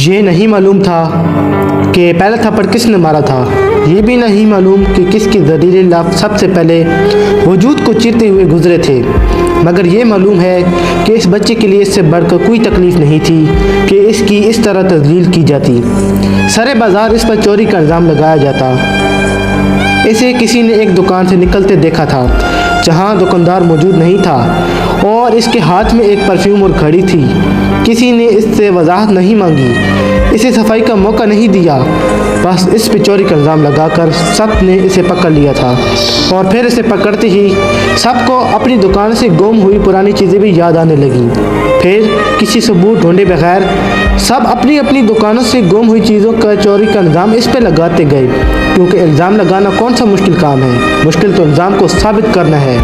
یہ نہیں معلوم تھا کہ پہلا تھپڑ کس نے مارا تھا، یہ بھی نہیں معلوم کہ کس کی زہریلے لفظ سب سے پہلے وجود کو چیرتے ہوئے گزرے تھے، مگر یہ معلوم ہے کہ اس بچے کے لیے اس سے بڑھ کر کوئی تکلیف نہیں تھی کہ اس کی اس طرح تذلیل کی جاتی، سرے بازار اس پر چوری کا الزام لگایا جاتا۔ اسے کسی نے ایک دکان سے نکلتے دیکھا تھا جہاں دکاندار موجود نہیں تھا، اور اس کے ہاتھ میں ایک پرفیوم اور گھڑی تھی۔ کسی نے اس سے وضاحت نہیں مانگی، اسے صفائی کا موقع نہیں دیا، بس اس پہ چوری کا الزام لگا کر سب نے اسے پکڑ لیا تھا، اور پھر اسے پکڑتے ہی سب کو اپنی دکان سے گم ہوئی پرانی چیزیں بھی یاد آنے لگیں۔ پھر کسی ثبوت ڈھونڈے بغیر سب اپنی اپنی دکانوں سے گم ہوئی چیزوں کا چوری کا الزام اس پہ لگاتے گئے، کیونکہ الزام لگانا کون سا مشکل کام ہے، مشکل تو الزام کو ثابت کرنا ہے،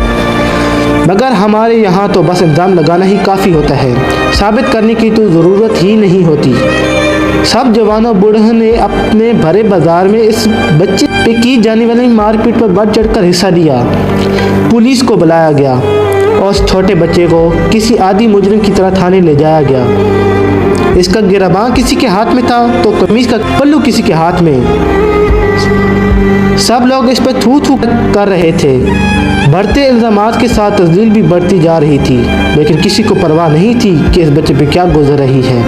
مگر ہمارے یہاں تو بس الزام لگانا ہی کافی ہوتا ہے، ثابت کرنے کی تو ضرورت ہی نہیں ہوتی۔ سب جوانوں بوڑھوں نے اپنے بھرے بازار میں اس بچے پہ کی جانے والی مار پیٹ پر بڑھ چڑھ کر حصہ لیا۔ پولیس کو بلایا گیا اور اس چھوٹے بچے کو کسی عادی مجرم کی طرح تھانے لے جایا گیا۔ اس کا گریباں کسی کے ہاتھ میں تھا تو قمیص کا پلو کسی کے ہاتھ میں۔ سب لوگ اس پر تھو تھو کر رہے تھے۔ بڑھتے الزامات کے ساتھ تذلیل بھی بڑھتی جا رہی تھی، لیکن کسی کو پرواہ نہیں تھی کہ اس بچے پہ کیا گزر رہی ہے،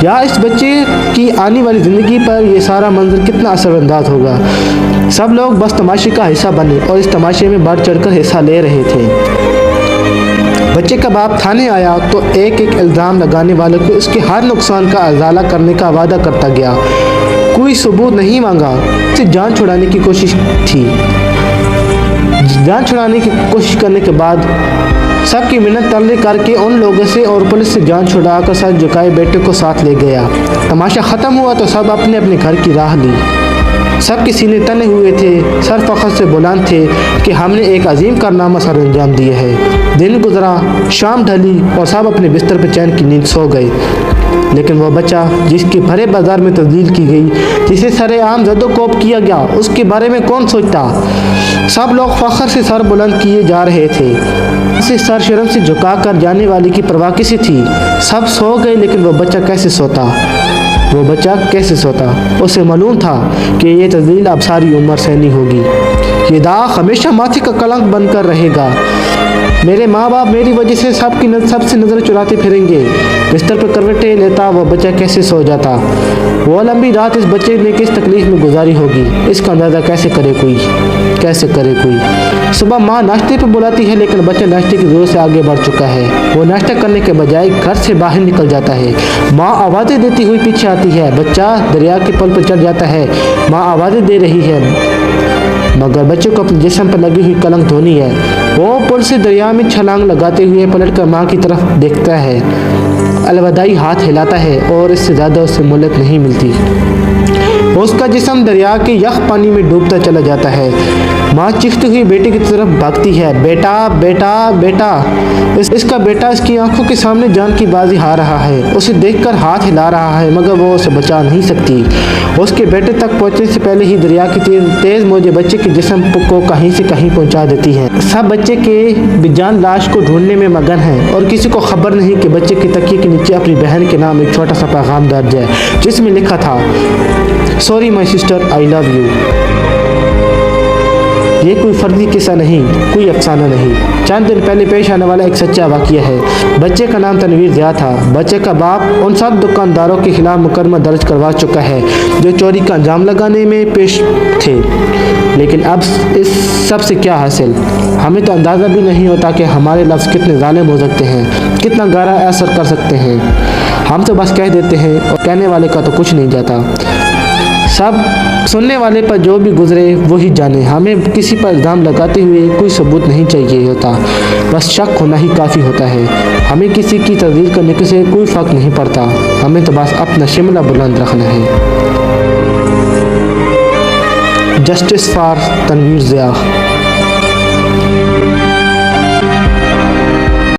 یا اس بچے کی آنے والی زندگی پر یہ سارا منظر کتنا اثر انداز ہوگا۔ سب لوگ بس تماشے کا حصہ بنے اور اس تماشے میں بڑھ چڑھ کر حصہ لے رہے تھے۔ بچے کا باپ تھانے آیا تو ایک ایک الزام لگانے والے کو اس کے ہر نقصان کا ازالہ کرنے کا وعدہ کرتا گیا۔ کوئی ثبوت نہیں مانگا، اسے جان چھڑانے کی کوشش تھی۔ جان چھڑانے کی کوشش کرنے کے بعد سب کی منت ترلے کر کے ان لوگوں سے اور پولیس سے جان چھڑا کر سر جھکائے بیٹے کو ساتھ لے گیا۔ تماشا ختم ہوا تو سب اپنے اپنے گھر کی راہ لی۔ سب کے سینے تنے ہوئے تھے، سر فخر سے بلند تھے کہ ہم نے ایک عظیم کارنامہ سر انجام دیا ہے۔ دن گزرا، شام ڈھلی اور سب اپنے بستر پہ چین کی نیند سو گئے، لیکن وہ بچہ جس کے بھرے بازار میں تذلیل کی گئی، جسے سر عام زد و کوب کیا گیا، اس کے بارے میں کون سوچتا؟ سب لوگ فخر سے سر بلند کیے جا رہے تھے، اسے سر شرم سے جھکا کر جانے والی کی پرواہ کسی تھی؟ سب سو گئے، لیکن وہ بچہ کیسے سوتا؟ وہ بچہ کیسے سوتا؟ اسے معلوم تھا کہ یہ تذلیل اب ساری عمر سہنی ہوگی، یہ داغ ہمیشہ ماتھے کا کلنک بن کر رہے گا۔ میرے ماں باپ میری وجہ سے سب سے نظر چراتے پھریں گے۔ بستر پر کروٹیں لیتا وہ بچہ کیسے سو جاتا؟ وہ لمبی رات اس بچے نے کس تکلیف میں گزاری ہوگی، اس کا اندازہ کیسے کرے کوئی؟ صبح ماں ناشتے پہ بلاتی ہے، لیکن بچہ ناشتے کی ضرورت سے آگے بڑھ چکا ہے۔ وہ ناشتہ کرنے کے بجائے گھر سے باہر نکل جاتا ہے۔ ماں آوازیں دیتی ہوئی پیچھے آتی ہے، بچہ دریا کے پل پر چڑھ جاتا ہے۔ ماں آوازیں دے رہی ہے، مگر بچے کو اپنے جسم پر لگی ہوئی کلنک دھونی ہے۔ وہ پل سے دریا میں چھلانگ لگاتے ہوئے پلٹ کر ماں کی طرف دیکھتا ہے، الوداعی ہاتھ ہلاتا ہے، اور اس سے زیادہ اسے مہلت نہیں ملتی۔ اس کا جسم دریا کے یخ پانی میں ڈوبتا چلا جاتا ہے۔ ماں چیختی ہوئی بیٹے کی طرف بھاگتی ہے، بیٹا بیٹا بیٹا۔ اس کا بیٹا اس کی آنکھوں کے سامنے جان کی بازی ہار رہا ہے، اسے دیکھ کر ہاتھ ہلا رہا ہے، مگر وہ اسے بچا نہیں سکتی۔ اس کے بیٹے تک پہنچنے سے پہلے ہی دریا کی تیز موجیں بچے کے جسم کو کہیں سے کہیں پہنچا دیتی ہیں۔ سب بچے کے بے جان لاش کو ڈھونڈنے میں مگن ہیں، اور کسی کو خبر نہیں کہ بچے کے تکیے کے نیچے اپنی بہن کے نام ایک چھوٹا سا پیغام درج ہے، جس میں لکھا تھا، sorry my sister, I love you. یہ کوئی فردی قصہ نہیں، کوئی افسانہ نہیں، چند دن پہلے پیش آنے والا ایک سچا واقعہ ہے۔ بچے کا نام تنویر ضیاء تھا۔ بچے کا باپ ان سب دکانداروں کے خلاف مقدمہ درج کروا چکا ہے جو چوری کا الزام لگانے میں پیش تھے، لیکن اب اس سب سے کیا حاصل؟ ہمیں تو اندازہ بھی نہیں ہوتا کہ ہمارے لفظ کتنے ظالم ہو سکتے ہیں، کتنا گہرا اثر کر سکتے ہیں۔ ہم تو بس کہہ دیتے ہیں، اور کہنے والے کا تو کچھ نہیں جاتا۔ سب سننے والے پر جو بھی گزرے وہی جانے۔ ہمیں کسی پر الزام لگاتے ہوئے کوئی ثبوت نہیں چاہیے ہوتا، بس شک ہونا ہی کافی ہوتا ہے۔ ہمیں کسی کی تذلیل کرنے سے کوئی فرق نہیں پڑتا، ہمیں تو بس اپنا شملہ بلند رکھنا ہے۔ Justice for Tanveer Zia.